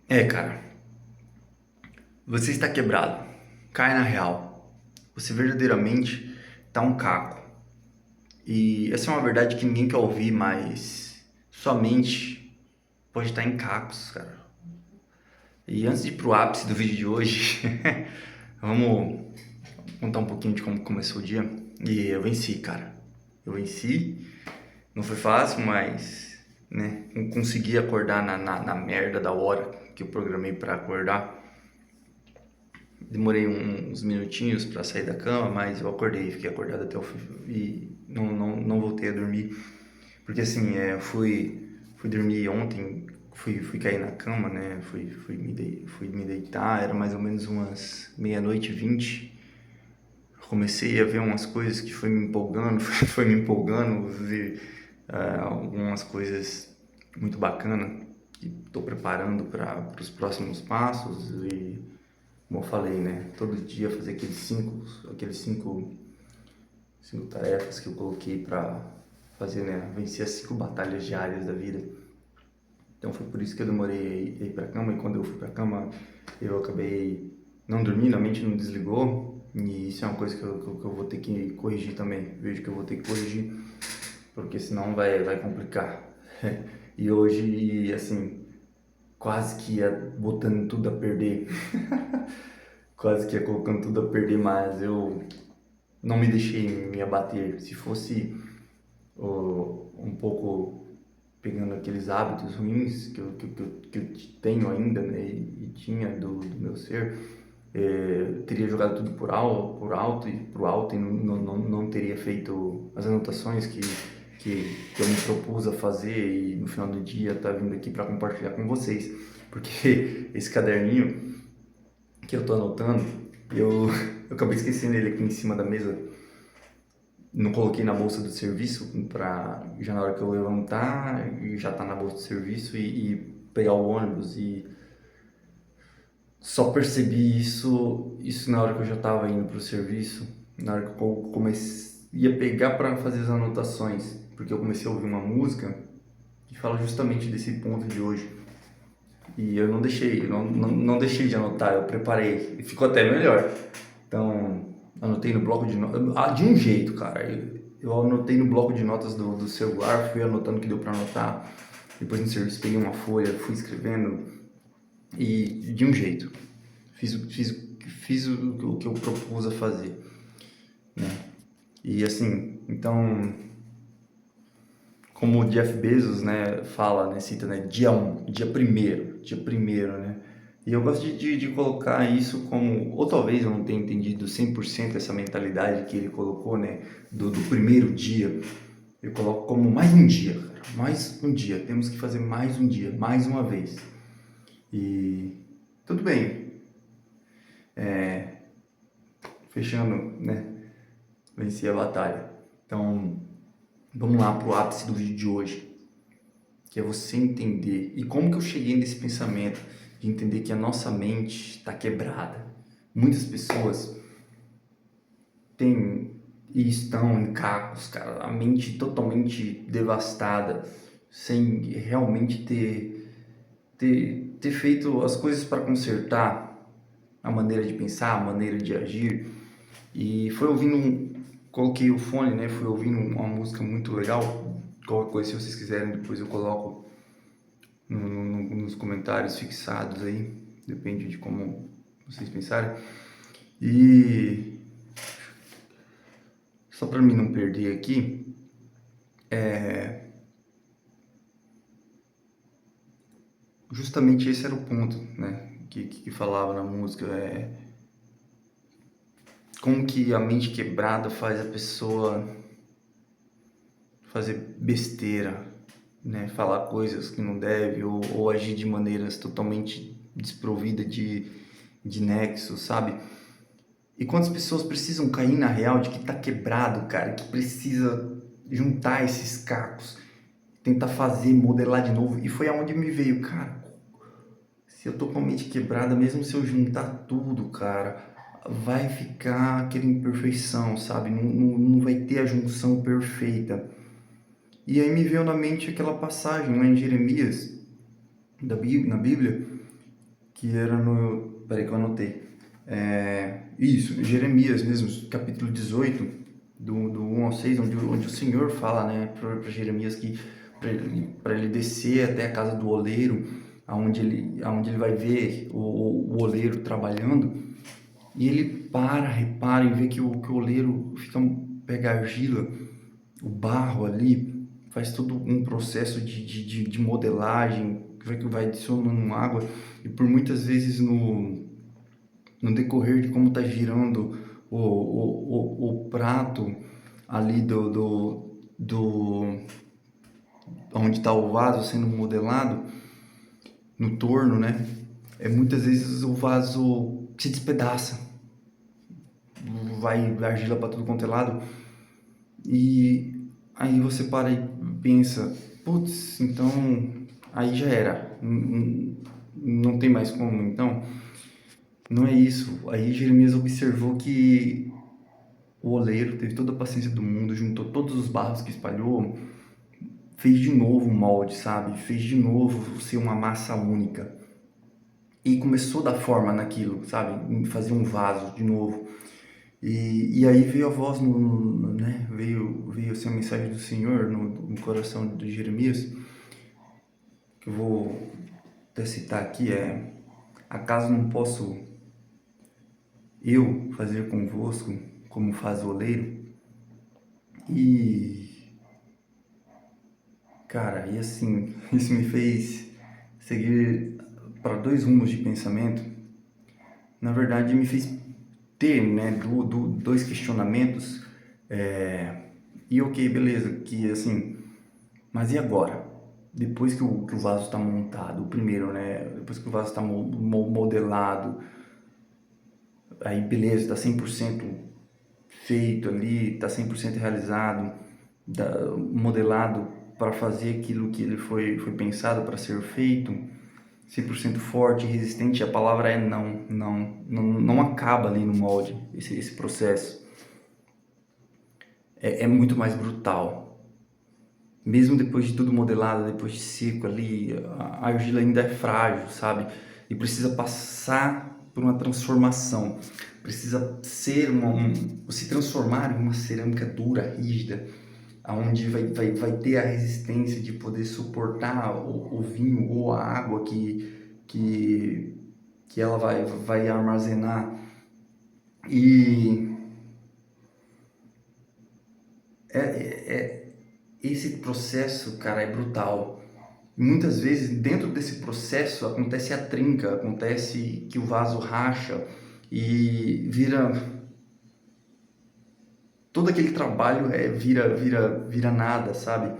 Cara, você está quebrado. Cai na real. Você verdadeiramente tá um caco. E essa é uma verdade que ninguém quer ouvir, mas sua mente pode estar em cacos, cara. E antes de ir pro ápice do vídeo de hoje, vamos contar um pouquinho de como começou o dia. E eu venci, cara. Eu venci. Não foi fácil, mas né, consegui acordar na merda da hora que eu programei para acordar. Demorei uns minutinhos para sair da cama, mas eu acordei, fiquei acordado até o fim e não voltei a dormir. Porque assim, fui dormir ontem, fui cair na cama, né? Fui me deitar, era mais ou menos umas meia-noite e 20. Comecei a ver umas coisas que foi me empolgando, foi me empolgando, ver algumas coisas muito bacanas que estou preparando para os próximos passos e como eu falei, né? Todo dia fazer cinco tarefas que eu coloquei para fazer, né? Vencer as 5 batalhas diárias da vida. Então foi por isso que eu demorei a ir para cama e quando eu fui para cama eu acabei não dormindo, a mente não desligou e isso é uma coisa que eu vou ter que corrigir também. Vejo que eu vou ter que corrigir porque senão vai complicar. E hoje, assim, quase que ia botando tudo a perder. Quase que ia colocando tudo a perder, mas eu não me deixei me abater. Se fosse um pouco pegando aqueles hábitos ruins que eu tenho ainda, né, e tinha do meu ser, teria jogado tudo por alto e pro alto e não teria feito as anotações que eu me propus a fazer e no final do dia tá vindo aqui para compartilhar com vocês. Porque esse caderninho que eu tô anotando, eu acabei esquecendo ele aqui em cima da mesa. Não coloquei na bolsa do serviço para já na hora que eu levantar e já tá na bolsa do serviço e pegar o ônibus e só percebi isso na hora que eu já tava indo pro serviço, na hora que eu comecei ia pegar para fazer as anotações, porque eu comecei a ouvir uma música que fala justamente desse ponto de hoje. E eu não deixei de anotar, eu preparei. E ficou até melhor. Então, anotei no bloco de notas. Ah, de um jeito, cara. Eu anotei no bloco de notas do celular, fui anotando o que deu pra anotar. Depois no serviço peguei uma folha, fui escrevendo. E de um jeito. Fiz o que eu propus a fazer, né? E assim, então como o Jeff Bezos, né, fala, né, cita, né, dia primeiro, né, e eu gosto de colocar isso como, ou talvez eu não tenha entendido 100% essa mentalidade que ele colocou, né, do primeiro dia, eu coloco como mais um dia, cara, mais um dia, temos que fazer mais um dia, mais uma vez, e tudo bem, fechando, né, venci a batalha, então vamos lá pro ápice do vídeo de hoje, que é você entender. E como que eu cheguei nesse pensamento de entender que a nossa mente está quebrada? Muitas pessoas têm e estão em cacos, cara, a mente totalmente devastada, sem realmente ter feito as coisas para consertar a maneira de pensar, a maneira de agir. E foi ouvindo coloquei o fone, né? Fui ouvindo uma música muito legal. Qualquer coisa, se vocês quiserem, depois eu coloco nos comentários fixados aí, depende de como vocês pensarem. E só para mim não perder aqui, justamente esse era o ponto, né, que falava na música, como que a mente quebrada faz a pessoa fazer besteira, né, falar coisas que não deve ou agir de maneiras totalmente desprovidas de nexo, sabe? E quantas pessoas precisam cair na real de que tá quebrado, cara, que precisa juntar esses cacos, tentar fazer, modelar de novo. E foi aonde me veio, cara, se eu tô com a mente quebrada, mesmo se eu juntar tudo, cara, vai ficar aquela imperfeição, sabe? Não vai ter a junção perfeita. E aí me veio na mente aquela passagem lá em Jeremias, na Bíblia, que era no... Peraí que eu anotei. Isso, Jeremias mesmo, capítulo 18, do 1 ao 6, onde o Senhor fala, né, para Jeremias que para ele descer até a casa do oleiro, aonde ele vai ver o oleiro trabalhando, e ele repara e vê que o oleiro pega a argila, o barro ali, faz todo um processo de modelagem, que vai adicionando água, e por muitas vezes no decorrer de como está girando o prato ali onde está o vaso sendo modelado, no torno, né? Muitas vezes o vaso se despedaça, vai argila para tudo quanto é lado, e aí você para e pensa, putz, então aí já era, não tem mais como, então não é isso. Aí Jeremias observou que o oleiro teve toda a paciência do mundo, juntou todos os barros que espalhou, fez de novo o molde, sabe? Fez de novo ser uma massa única. E começou a dar forma naquilo, sabe? Fazer um vaso de novo. E aí veio a voz, né? Veio assim, a mensagem do Senhor no coração de Jeremias, que eu vou até citar aqui, acaso não posso eu fazer convosco como faz o oleiro? E, cara, e assim, isso me fez seguir para dois rumos de pensamento. Na verdade, me fez ter, né, dois questionamentos. E ok, beleza, que assim, mas e agora? Depois que o vaso está montado, o primeiro, né? Depois que o vaso está modelado, aí beleza, está 100% feito ali, está 100% realizado, modelado para fazer aquilo que ele foi pensado para ser feito, 100% forte, resistente. A palavra é não acaba ali no molde, esse processo. É muito mais brutal. Mesmo depois de tudo modelado, depois de seco ali, a argila ainda é frágil, sabe? E precisa passar por uma transformação. Precisa se transformar em uma cerâmica dura, rígida, onde vai ter a resistência de poder suportar o vinho ou a água que ela vai armazenar. E esse processo, cara, é brutal. Muitas vezes, dentro desse processo, acontece a trinca, acontece que o vaso racha e vira... Todo aquele trabalho vira nada, sabe?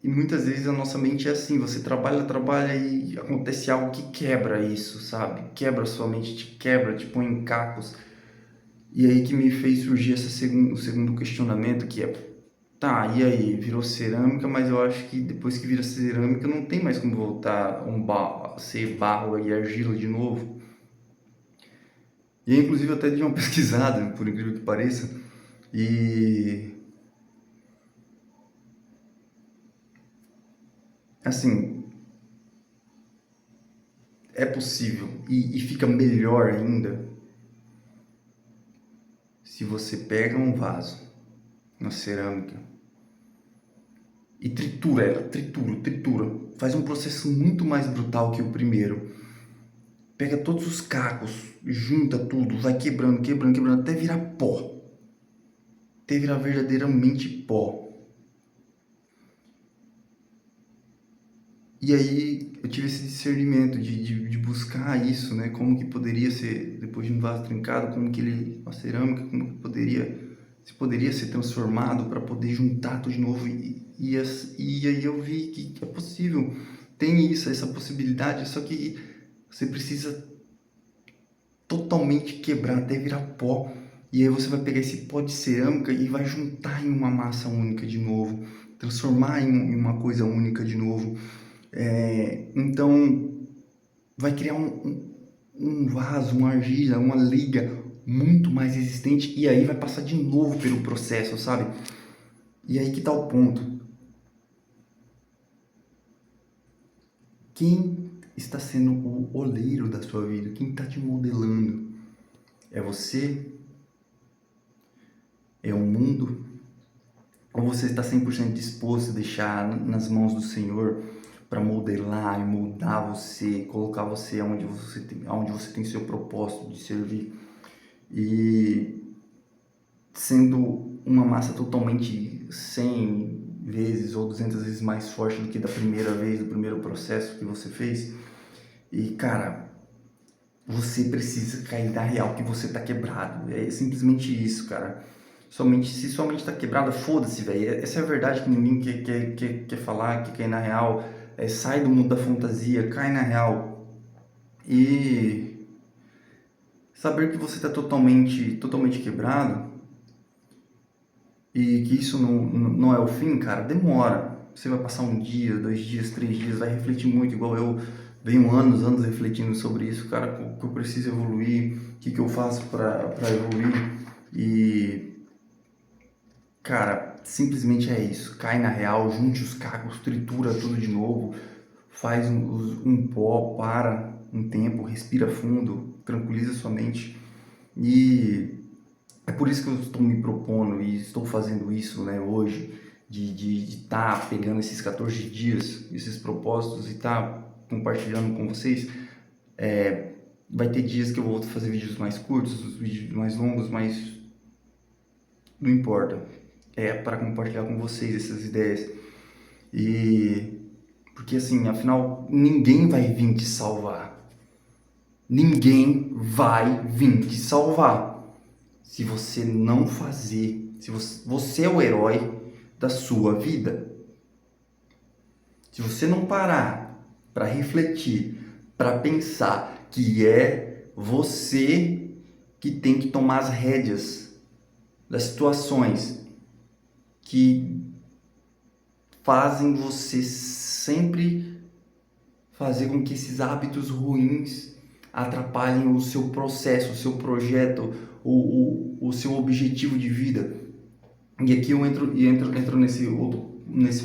E muitas vezes a nossa mente é assim, você trabalha e acontece algo que quebra isso, sabe? Quebra a sua mente, te quebra, te põe em cacos. E aí que me fez surgir o segundo questionamento, que é, tá, e aí, virou cerâmica, mas eu acho que depois que vira cerâmica não tem mais como voltar a ser barro e argila de novo. E aí, inclusive, eu até dei uma pesquisada, por incrível que pareça, e assim, é possível e fica melhor ainda se você pega um vaso, uma cerâmica, e tritura ela, tritura. Faz um processo muito mais brutal que o primeiro. Pega todos os cacos, junta tudo, vai quebrando, até virar pó. Até virar verdadeiramente pó. E aí eu tive esse discernimento de buscar isso, né? Como que poderia ser, depois de um vaso trincado, a cerâmica, como que poderia ser transformado para poder juntar tudo de novo. E aí eu vi que é possível, tem essa possibilidade, só que você precisa totalmente quebrar até virar pó. E aí você vai pegar esse pó de cerâmica e vai juntar em uma massa única de novo, transformar em uma coisa única de novo. Então vai criar um vaso, uma argila, uma liga muito mais resistente, e aí vai passar de novo pelo processo, sabe? E aí que tá o ponto. Quem está sendo o oleiro da sua vida? Quem está te modelando? É você? É o mundo? Ou você está 100% disposto a deixar nas mãos do Senhor para modelar e moldar você, colocar você onde você tem seu propósito de servir? E sendo uma massa totalmente 100 vezes ou 200 vezes mais forte do que da primeira vez, do primeiro processo que você fez. E, cara, você precisa cair na real que você tá quebrado. É simplesmente isso, cara. Se sua mente tá quebrada, foda-se, velho. Essa é a verdade que ninguém quer falar, que cair na real. Sai do mundo da fantasia, cai na real. E saber que você tá totalmente quebrado e que isso não é o fim, cara, demora. Você vai passar um dia, 2 dias, 3 dias, vai refletir muito, igual eu venho anos refletindo sobre isso, cara, que eu preciso evoluir, o que eu faço para evoluir. E, cara, simplesmente é isso. Cai na real, junte os cacos, tritura tudo de novo, faz um pó, para um tempo, respira fundo, tranquiliza sua mente. E é por isso que eu estou me propondo e estou fazendo isso, né, hoje, de estar pegando esses 14 dias, esses propósitos e estar compartilhando com vocês. Vai ter dias que eu vou fazer vídeos mais curtos, vídeos mais longos, mas não importa. É para compartilhar com vocês essas ideias. E porque assim, afinal, ninguém vai vir te salvar. Ninguém vai vir te salvar. Se você não fazer, se você é o herói da sua vida. Se você não parar para refletir, para pensar que é você que tem que tomar as rédeas das situações que fazem você sempre fazer com que esses hábitos ruins atrapalhem o seu processo, o seu projeto, o seu objetivo de vida. E aqui eu entro nesse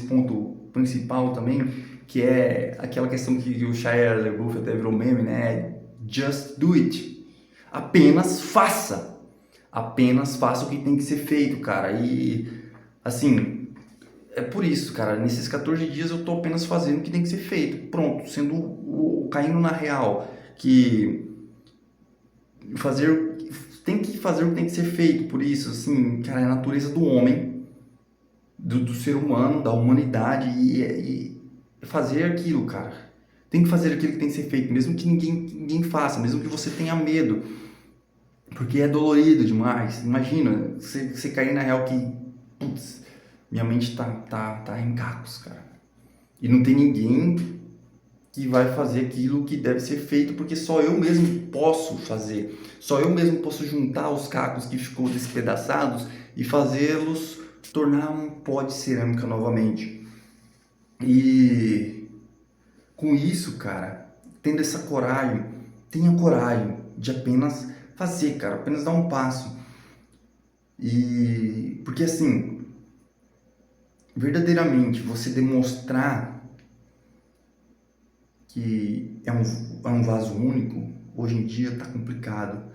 ponto principal também, que é aquela questão que o Shia LaBeouf até virou meme, né? Just do it. Apenas faça. Apenas faça o que tem que ser feito, cara. E, assim, é por isso, cara. Nesses 14 dias eu tô apenas fazendo o que tem que ser feito. Pronto, caindo na real. Que tem que fazer o que tem que ser feito. Por isso, assim, cara, é a natureza do homem, do ser humano, da humanidade, e fazer aquilo, cara. Tem que fazer aquilo que tem que ser feito, mesmo que ninguém faça, mesmo que você tenha medo, porque é dolorido demais. Imagina, você cair na real que, putz, minha mente tá em cacos, cara. E não tem ninguém que vai fazer aquilo que deve ser feito, porque só eu mesmo posso fazer. Só eu mesmo posso juntar os cacos que ficou despedaçados e fazê-los tornar um pó de cerâmica novamente. E com isso, cara, tendo essa coragem, tenha coragem de apenas fazer, cara, apenas dar um passo. E porque assim, verdadeiramente você demonstrar que é um vaso único, hoje em dia tá complicado.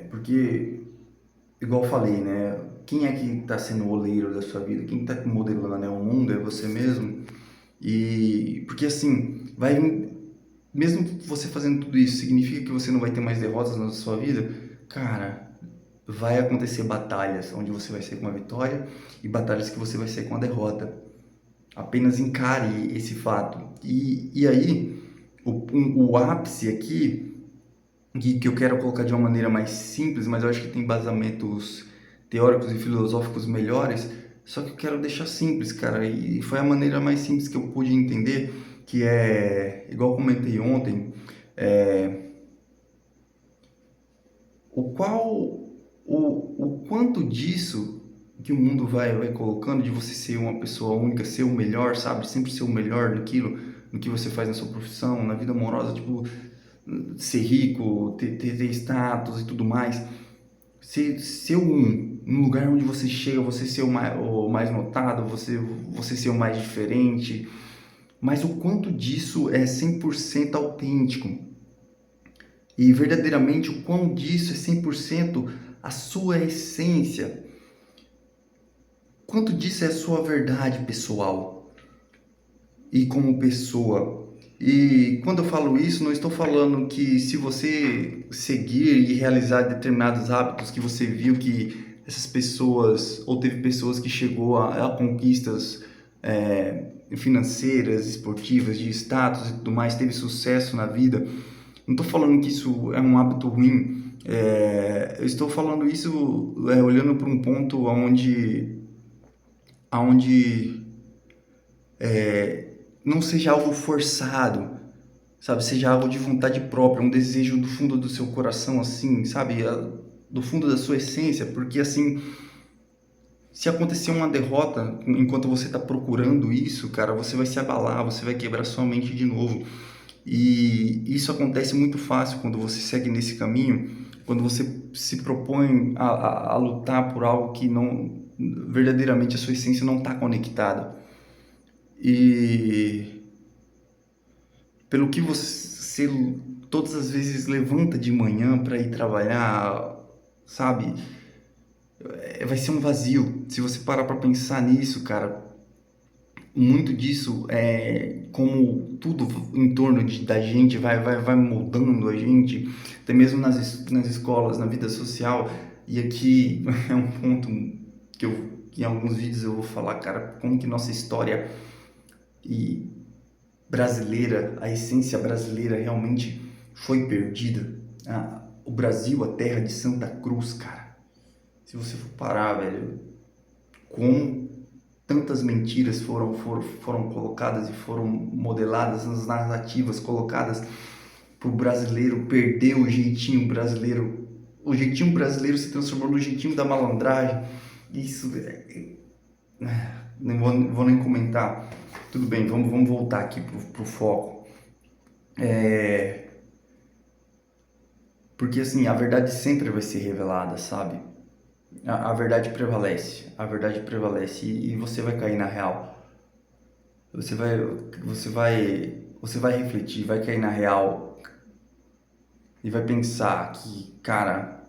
Porque, igual eu falei, né? Quem é que tá sendo o oleiro da sua vida? Quem tá modelando é o mundo, é você mesmo. E porque assim, mesmo você fazendo tudo isso, significa que você não vai ter mais derrotas na sua vida? Cara, vai acontecer batalhas onde você vai ser com uma vitória e batalhas que você vai ser com a derrota. Apenas encare esse fato. E aí, o ápice aqui, que eu quero colocar de uma maneira mais simples, mas eu acho que tem embasamentos teóricos e filosóficos melhores, só que eu quero deixar simples, cara, e foi a maneira mais simples que eu pude entender, que é, igual eu comentei ontem, o quanto disso que o mundo vai colocando, de você ser uma pessoa única, ser o melhor, sabe, sempre ser o melhor no que você faz na sua profissão, na vida amorosa, tipo, ser rico, ter status e tudo mais, ser um lugar onde você chega, você ser o mais notado, você ser o mais diferente, mas o quanto disso é 100% autêntico e verdadeiramente o quão disso é 100% a sua essência, quanto disso é a sua verdade pessoal e como pessoa. E quando eu falo isso, não estou falando que se você seguir e realizar determinados hábitos que você viu que essas pessoas, ou teve pessoas que chegou a conquistas financeiras, esportivas, de status e tudo mais, teve sucesso na vida. Não estou falando que isso é um hábito ruim. Eu estou falando isso olhando para um ponto onde não seja algo forçado, sabe? Seja algo de vontade própria, um desejo do fundo do seu coração, assim, sabe? Do fundo da sua essência, porque assim, se acontecer uma derrota enquanto você está procurando isso, cara, você vai se abalar, você vai quebrar sua mente de novo. E isso acontece muito fácil quando você segue nesse caminho, quando você se propõe a lutar por algo que não verdadeiramente a sua essência não está conectada. E pelo que você todas as vezes levanta de manhã para ir trabalhar, sabe? Vai ser um vazio. Se você parar para pensar nisso, cara, muito disso é como tudo em torno da gente vai moldando a gente, até mesmo nas escolas, na vida social. E aqui é um ponto que em alguns vídeos eu vou falar, cara, como que nossa história e brasileira, a essência brasileira realmente foi perdida. O Brasil, a terra de Santa Cruz, cara. Se você for parar, velho, como tantas mentiras foram colocadas e foram modeladas nas narrativas colocadas para o brasileiro perder o jeitinho brasileiro. O jeitinho brasileiro se transformou no jeitinho da malandragem. Isso não vou nem comentar. Tudo bem, vamos voltar aqui pro foco. Porque assim, a verdade sempre vai ser revelada, sabe? A verdade prevalece, e você vai cair na real. Você vai, você vai refletir, vai cair na real e vai pensar que, cara,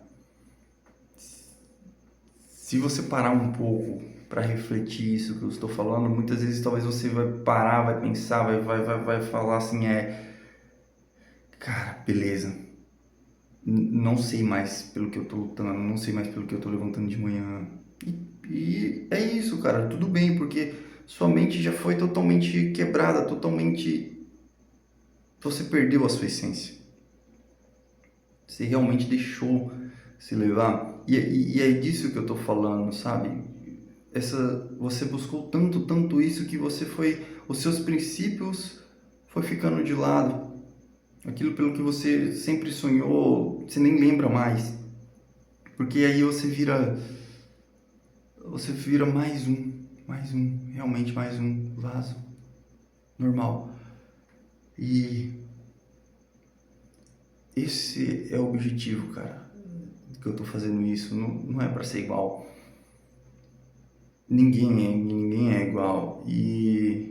se você parar um pouco para refletir isso que eu estou falando, muitas vezes talvez você vai parar, vai pensar, vai falar assim, cara, beleza. Não sei mais pelo que eu tô lutando, não sei mais pelo que eu tô levantando de manhã. E é isso, cara, tudo bem, porque sua mente já foi totalmente quebrada, totalmente. Você perdeu a sua essência. Você realmente deixou se levar. E é disso que eu tô falando, sabe? Você buscou tanto isso que você foi. Os seus princípios foi ficando de lado. Aquilo pelo que você sempre sonhou, você nem lembra mais. Porque aí você vira mais um, realmente mais um vaso normal. E esse é o objetivo, cara, que eu tô fazendo isso. Não é para ser igual. Ninguém é igual. E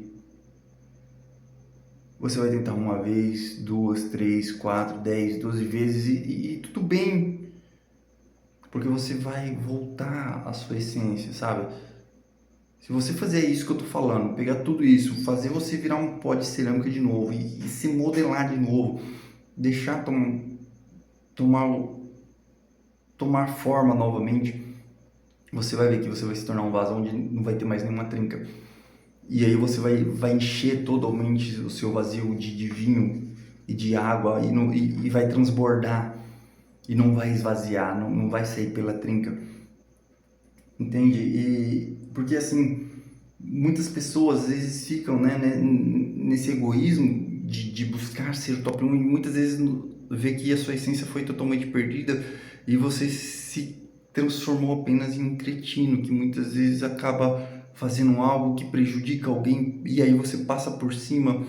você vai tentar uma vez, duas, três, quatro, 10, 12 vezes e tudo bem. Porque você vai voltar à sua essência, sabe? Se você fazer isso que eu tô falando, pegar tudo isso, fazer você virar um pó de cerâmica de novo e se modelar de novo, deixar tomar, tomar forma novamente, você vai ver que você vai se tornar um vaso onde não vai ter mais nenhuma trinca. E aí você vai encher totalmente o seu vazio de vinho e de água e vai transbordar e não vai esvaziar, não vai sair pela trinca. Entende? Porque assim, muitas pessoas às vezes ficam nesse egoísmo de buscar ser o top 1 e muitas vezes vê que a sua essência foi totalmente perdida e você se transformou apenas em um cretino que muitas vezes acaba fazendo algo que prejudica alguém e aí você passa por cima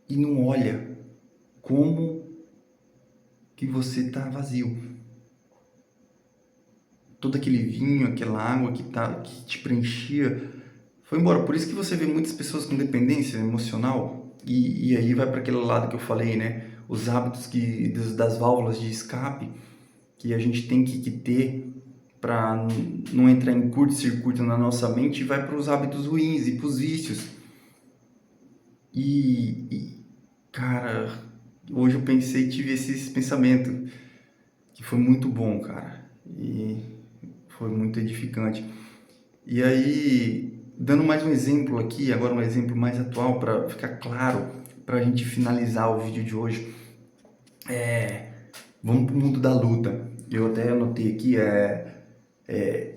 e não olha como que você está vazio. Todo aquele vinho, aquela água que te preenchia foi embora. Por isso que você vê muitas pessoas com dependência emocional e aí vai para aquele lado que eu falei, né? Os hábitos das válvulas de escape que a gente tem que ter para não entrar em curto-circuito na nossa mente e vai para os hábitos ruins e para os vícios. Cara, hoje eu pensei, tive esse pensamento que foi muito bom, cara, e foi muito edificante. E aí, dando mais um exemplo aqui, agora um exemplo mais atual para ficar claro, para a gente finalizar o vídeo de hoje, vamos pro mundo da luta. Eu até anotei aqui,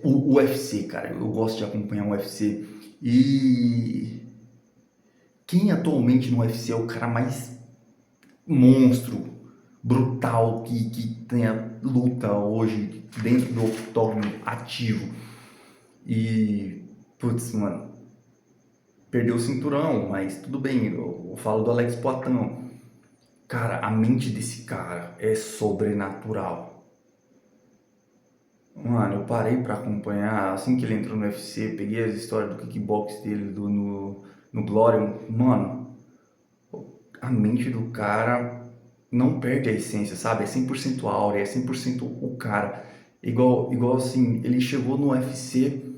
o UFC, cara, eu gosto de acompanhar o UFC. E quem atualmente no UFC é o cara mais monstro, brutal, que tem a luta hoje dentro do octógono ativo? E, putz, mano, perdeu o cinturão, mas tudo bem, eu falo do Alex Poatan. Cara, a mente desse cara é sobrenatural. Mano, eu parei pra acompanhar, assim que ele entrou no UFC, peguei as histórias do kickbox dele no Glorium. Mano, a mente do cara não perde a essência, sabe? É 100% áurea, é 100% o cara. Igual assim, ele chegou no UFC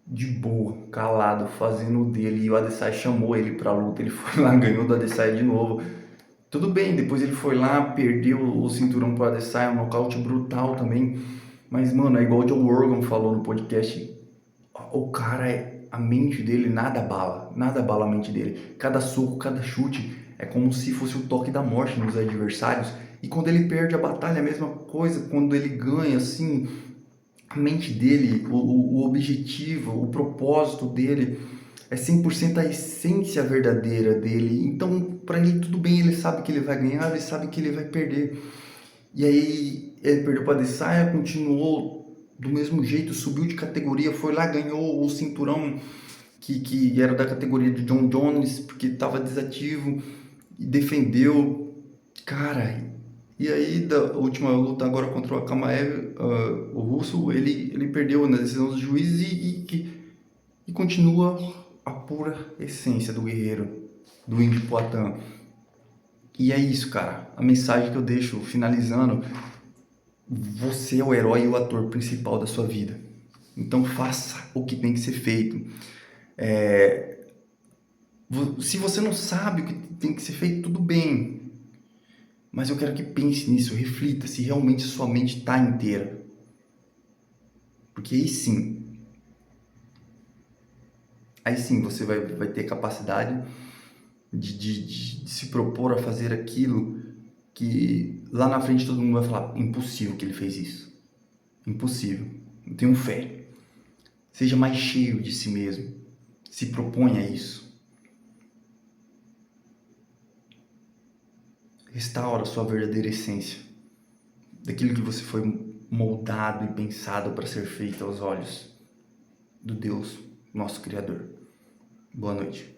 de boa, calado, fazendo o dele, e o Adesanya chamou ele pra luta, ele foi lá, ganhou do Adesanya de novo. Tudo bem, depois ele foi lá, perdeu o cinturão pro Adesanya, um nocaute brutal também. Mas, mano, é igual o Joe Rogan falou no podcast, o cara, a mente dele nada abala a mente dele. Cada soco, cada chute é como se fosse o toque da morte nos adversários. E quando ele perde a batalha, é a mesma coisa. Quando ele ganha, assim, a mente dele, o objetivo, o propósito dele é 100% a essência verdadeira dele. Então, para ele, tudo bem, ele sabe que ele vai ganhar, ele sabe que ele vai perder. E aí, ele perdeu para Adesanya, continuou do mesmo jeito, subiu de categoria, foi lá, ganhou o cinturão que era da categoria de John Jones, porque estava desativo, e defendeu. Cara, e aí da última luta agora contra o Akamaev, o russo, ele perdeu na decisão dos juízes e continua a pura essência do guerreiro, do Indy Poatan. E é isso, cara. A mensagem que eu deixo finalizando: você é o herói e o ator principal da sua vida. Então faça o que tem que ser feito. Se você não sabe o que tem que ser feito, tudo bem. Mas eu quero que pense nisso, reflita se realmente sua mente está inteira. Porque aí sim você vai ter capacidade de se propor a fazer aquilo que lá na frente todo mundo vai falar: impossível que ele fez isso. Impossível. Eu tenho fé. Seja mais cheio de si mesmo. Se proponha a isso. Restaura a sua verdadeira essência. Daquilo que você foi moldado e pensado para ser feito aos olhos do Deus, nosso Criador. Boa noite.